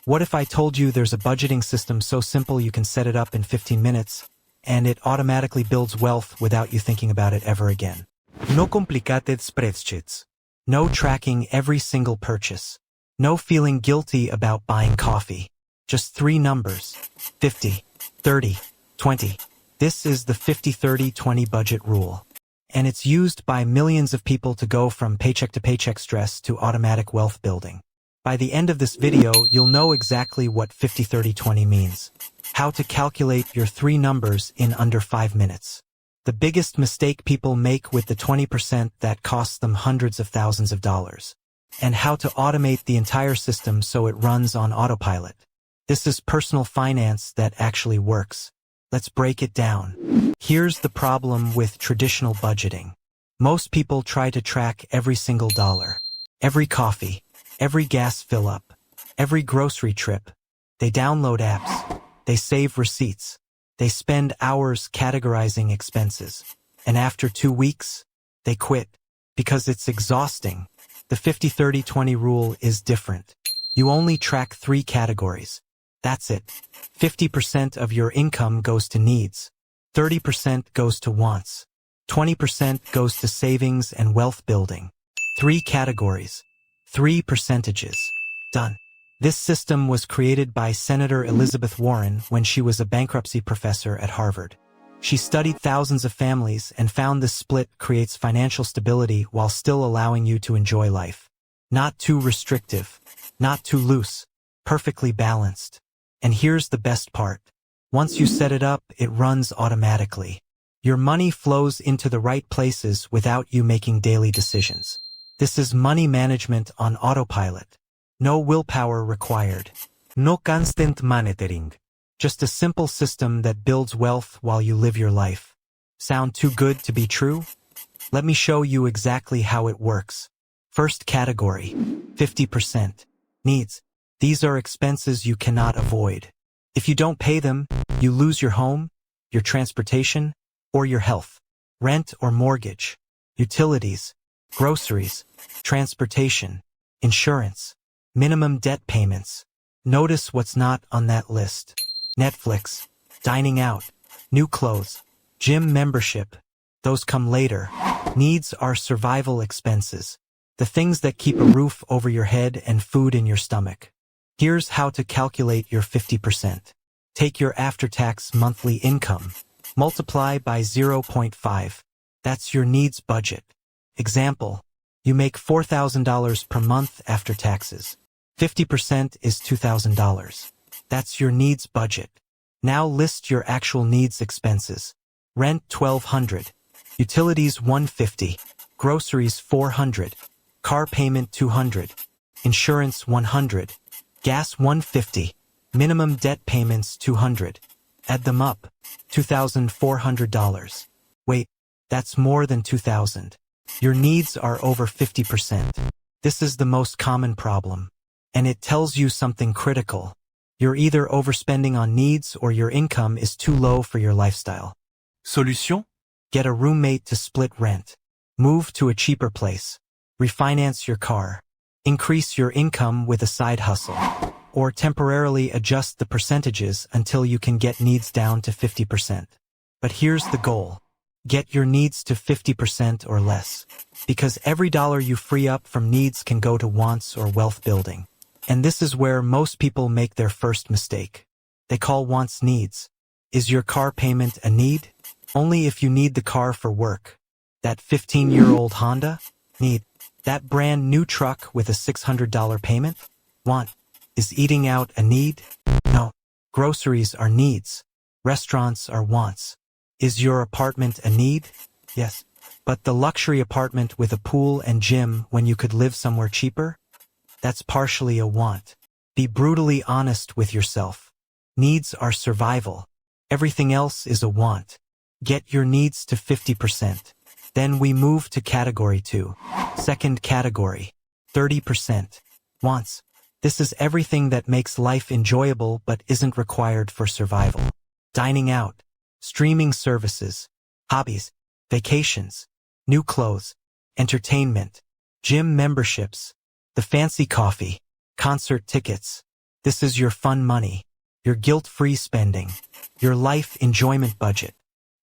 What if I told you there's a budgeting system so simple you can set it up in 15 minutes, and it automatically builds wealth without you thinking about it ever again? No complicated spreadsheets. No tracking every single purchase. No feeling guilty about buying coffee. Just 3 numbers. 50, 30, 20. This is the 50-30-20 budget rule. And it's used by millions of people to go from paycheck to paycheck stress to automatic wealth building. By the end of this video, you'll know exactly what 50-30-20 means. How to calculate your 3 numbers in under 5 minutes. The biggest mistake people make with the 20% that costs them hundreds of thousands of dollars. And how to automate the entire system so it runs on autopilot. This is personal finance that actually works. Let's break it down. Here's the problem with traditional budgeting. Most people try to track every single dollar. Every coffee. Every gas fill-up. Every grocery trip. They download apps. They save receipts. They spend hours categorizing expenses. And after 2 weeks, they quit. Because it's exhausting. The 50-30-20 rule is different. You only track 3 categories. That's it. 50% of your income goes to needs. 30% goes to wants. 20% goes to savings and wealth building. 3 categories. 3 percentages. Done. This system was created by Senator Elizabeth Warren when she was a bankruptcy professor at Harvard. She studied thousands of families and found this split creates financial stability while still allowing you to enjoy life. Not too restrictive. Not too loose. Perfectly balanced. And here's the best part. Once you set it up, it runs automatically. Your money flows into the right places without you making daily decisions. This is money management on autopilot. No willpower required. No constant monitoring. Just a simple system that builds wealth while you live your life. Sound too good to be true? Let me show you exactly how it works. First category. 50%. Needs. These are expenses you cannot avoid. If you don't pay them, you lose your home, your transportation, or your health. Rent or mortgage. Utilities. Groceries. Transportation. Insurance. Minimum debt payments. Notice what's not on that list. Netflix. Dining out. New clothes. Gym membership. Those come later. Needs are survival expenses. The things that keep a roof over your head and food in your stomach. Here's how to calculate your 50%. Take your after-tax monthly income. Multiply by 0.5. That's your needs budget. Example. You make $4,000 per month after taxes. 50% is $2,000. That's your needs budget. Now list your actual needs expenses. Rent $1,200. Utilities $150. Groceries $400. Car payment $200. Insurance $100. Gas $150. Minimum debt payments $200. Add them up. $2,400. Wait, that's more than $2,000. Your needs are over 50%. This is the most common problem. And it tells you something critical. You're either overspending on needs or your income is too low for your lifestyle. Solution? Get a roommate to split rent. Move to a cheaper place. Refinance your car. Increase your income with a side hustle. Or temporarily adjust the percentages until you can get needs down to 50%. But here's the goal. Get your needs to 50% or less. Because every dollar you free up from needs can go to wants or wealth building. And this is where most people make their first mistake. They call wants needs. Is your car payment a need? Only if you need the car for work. That 15-year-old Honda? Need. That brand new truck with a $600 payment? Want. Is eating out a need? No. Groceries are needs. Restaurants are wants. Is your apartment a need? Yes. But the luxury apartment with a pool and gym when you could live somewhere cheaper? That's partially a want. Be brutally honest with yourself. Needs are survival. Everything else is a want. Get your needs to 50%. Then we move to category 2. Second category. 30%. Wants. This is everything that makes life enjoyable but isn't required for survival. Dining out. Streaming services. Hobbies. Vacations. New clothes. Entertainment. Gym memberships. The fancy coffee. Concert tickets. This is your fun money, your guilt-free spending, your life enjoyment budget.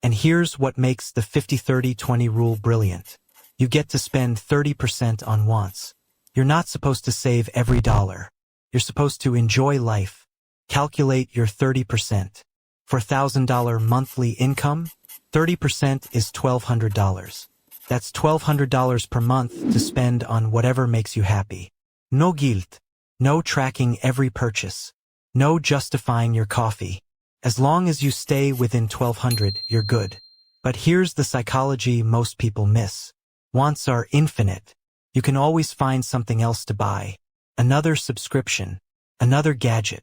And here's what makes the 50-30-20 rule brilliant. You get to spend 30% on wants. You're not supposed to save every dollar. You're supposed to enjoy life. Calculate your 30%. For $1,000 monthly income, 30% is $1,200. That's $1,200 per month to spend on whatever makes you happy. No guilt. No tracking every purchase. No justifying your coffee. As long as you stay within $1,200, you're good. But here's the psychology most people miss. Wants are infinite. You can always find something else to buy. Another subscription. Another gadget.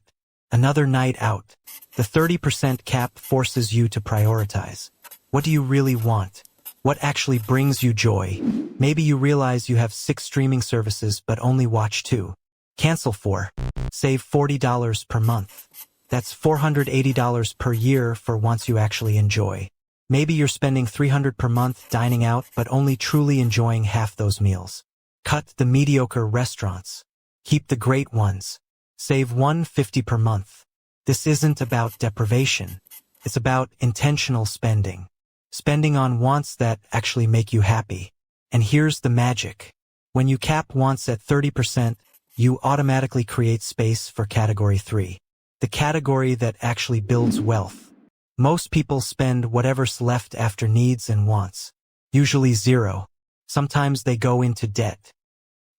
Another night out. The 30% cap forces you to prioritize. What do you really want? What actually brings you joy? Maybe you realize you have 6 streaming services but only watch 2. Cancel 4. Save $40 per month. That's $480 per year for wants you actually enjoy. Maybe you're spending $300 per month dining out but only truly enjoying half those meals. Cut the mediocre restaurants. Keep the great ones. Save $150 per month. This isn't about deprivation. It's about intentional spending. Spending on wants that actually make you happy. And here's the magic. When you cap wants at 30%, you automatically create space for category 3. The category that actually builds wealth. Most people spend whatever's left after needs and wants. Usually 0. Sometimes they go into debt.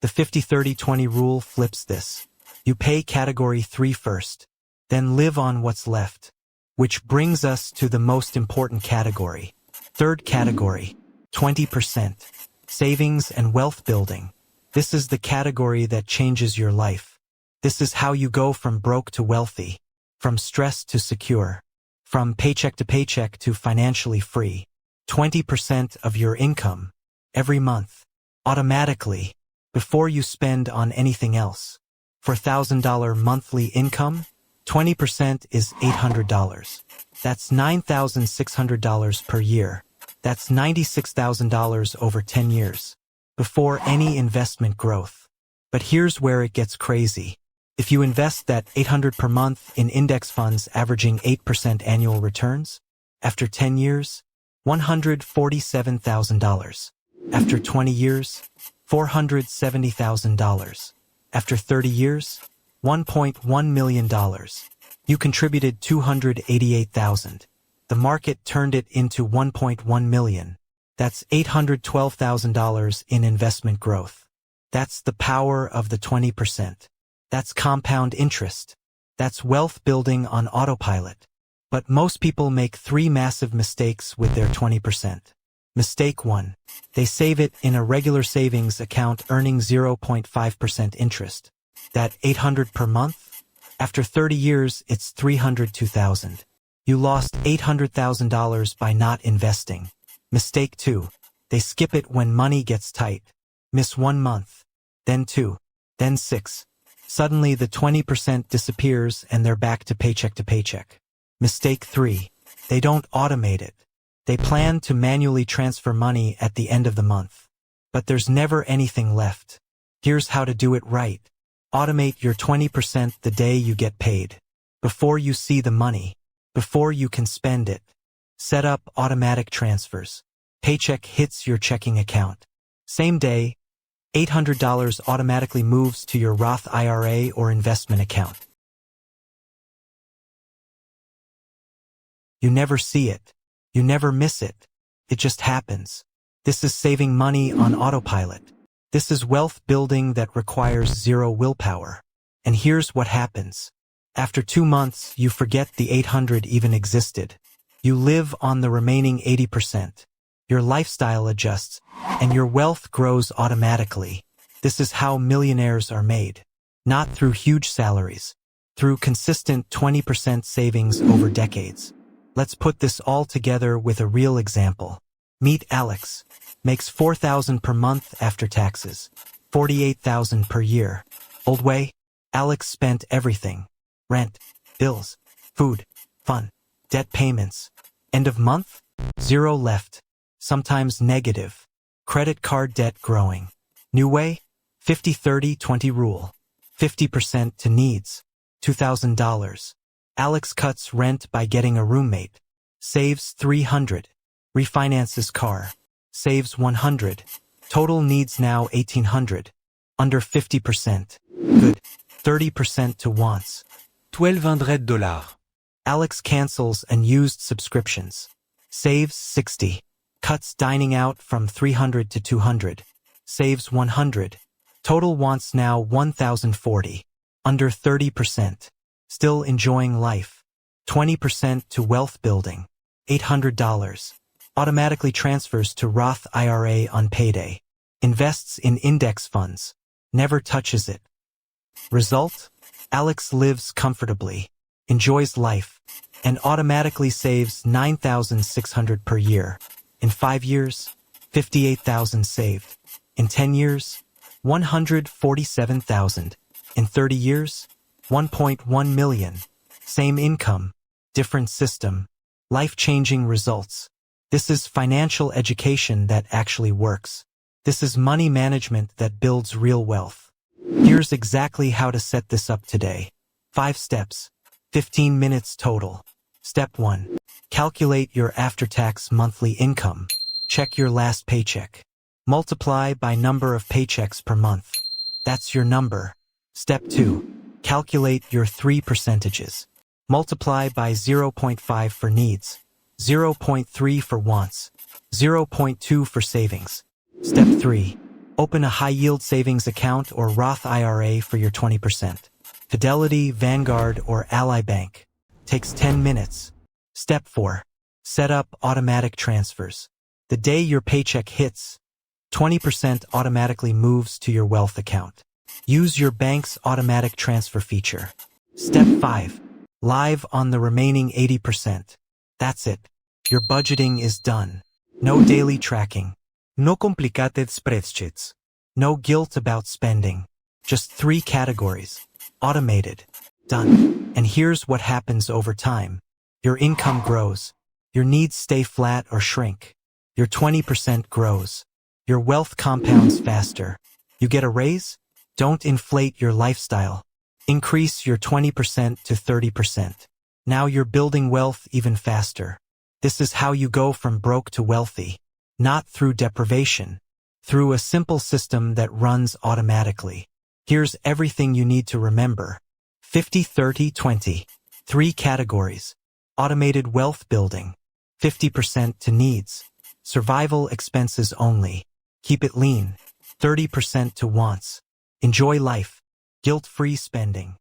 The 50-30-20 rule flips this. You pay category 3 first, then live on what's left. Which brings us to the most important category. Third category, 20%. Savings and wealth building. This is the category that changes your life. This is how you go from broke to wealthy, from stressed to secure, from paycheck to financially free. 20% of your income, every month, automatically, before you spend on anything else. For $1,000 monthly income, 20% is $800. That's $9,600 per year. That's $96,000 over 10 years. Before any investment growth. But here's where it gets crazy. If you invest that $800 per month in index funds averaging 8% annual returns, after 10 years, $147,000. After 20 years, $470,000. After 30 years, $1.1 million. You contributed $288,000. The market turned it into $1.1 million. That's $812,000 in investment growth. That's the power of the 20%. That's compound interest. That's wealth building on autopilot. But most people make 3 massive mistakes with their 20%. Mistake 1. They save it in a regular savings account earning 0.5% interest. That $800 per month? After 30 years, it's $302,000. You lost $800,000 by not investing. Mistake 2. They skip it when money gets tight. Miss 1 month. Then 2. Then 6. Suddenly the 20% disappears and they're back to paycheck. Mistake 3. They don't automate it. They plan to manually transfer money at the end of the month. But there's never anything left. Here's how to do it right. Automate your 20% the day you get paid. Before you see the money. Before you can spend it. Set up automatic transfers. Paycheck hits your checking account. Same day, $800 automatically moves to your Roth IRA or investment account. You never see it. You never miss it. It just happens. This is saving money on autopilot. This is wealth building that requires 0 willpower. And here's what happens. After 2 months, you forget the 800 even existed. You live on the remaining 80%. Your lifestyle adjusts, and your wealth grows automatically. This is how millionaires are made. Not through huge salaries. Through consistent 20% savings over decades. Let's put this all together with a real example. Meet Alex. Makes $4,000 per month after taxes. $48,000 per year. Old way? Alex spent everything. Rent, bills, food, fun, debt payments. End of month? 0 left. Sometimes negative. Credit card debt growing. New way? 50-30-20 rule. 50% to needs. $2,000. Alex cuts rent by getting a roommate. Saves $300. Refinances car. Saves $100. Total needs now $1,800. Under 50%. Good. 30% to wants. $1,200. Alex cancels unused subscriptions. Saves $60. Cuts dining out from $300 to $200. Saves $100. Total wants now $1,040. Under 30%. Still enjoying life. 20% to wealth building. $800. Automatically transfers to Roth IRA on payday. Invests in index funds. Never touches it. Result? Alex lives comfortably, enjoys life, and automatically saves $9,600 per year. In 5 years, $58,000 saved. In 10 years, $147,000. In 30 years, $1.1 million. Same income, different system, life-changing results. This is financial education that actually works. This is money management that builds real wealth. Here's exactly how to set this up today. 5 steps, 15 minutes total. Step 1. Calculate your after-tax monthly income. Check your last paycheck. Multiply by number of paychecks per month. That's your number. Step 2. Calculate your 3 percentages. Multiply by 0.5 for needs, 0.3 for wants, 0.2 for savings. Step 3. Open a high-yield savings account or Roth IRA for your 20%. Fidelity, Vanguard, or Ally Bank. Takes 10 minutes. Step 4. Set up automatic transfers. The day your paycheck hits, 20% automatically moves to your wealth account. Use your bank's automatic transfer feature. Step 5. Live on the remaining 80%. That's it. Your budgeting is done. No daily tracking. No complicated spreadsheets. No guilt about spending. Just 3 categories. Automated. Done. And here's what happens over time. Your income grows. Your needs stay flat or shrink. Your 20% grows. Your wealth compounds faster. You get a raise? Don't inflate your lifestyle. Increase your 20% to 30%. Now you're building wealth even faster. This is how you go from broke to wealthy. Not through deprivation. Through a simple system that runs automatically. Here's everything you need to remember. 50-30-20. 3 categories. Automated wealth building. 50% to needs. Survival expenses only. Keep it lean. 30% to wants. Enjoy life. Guilt-free spending.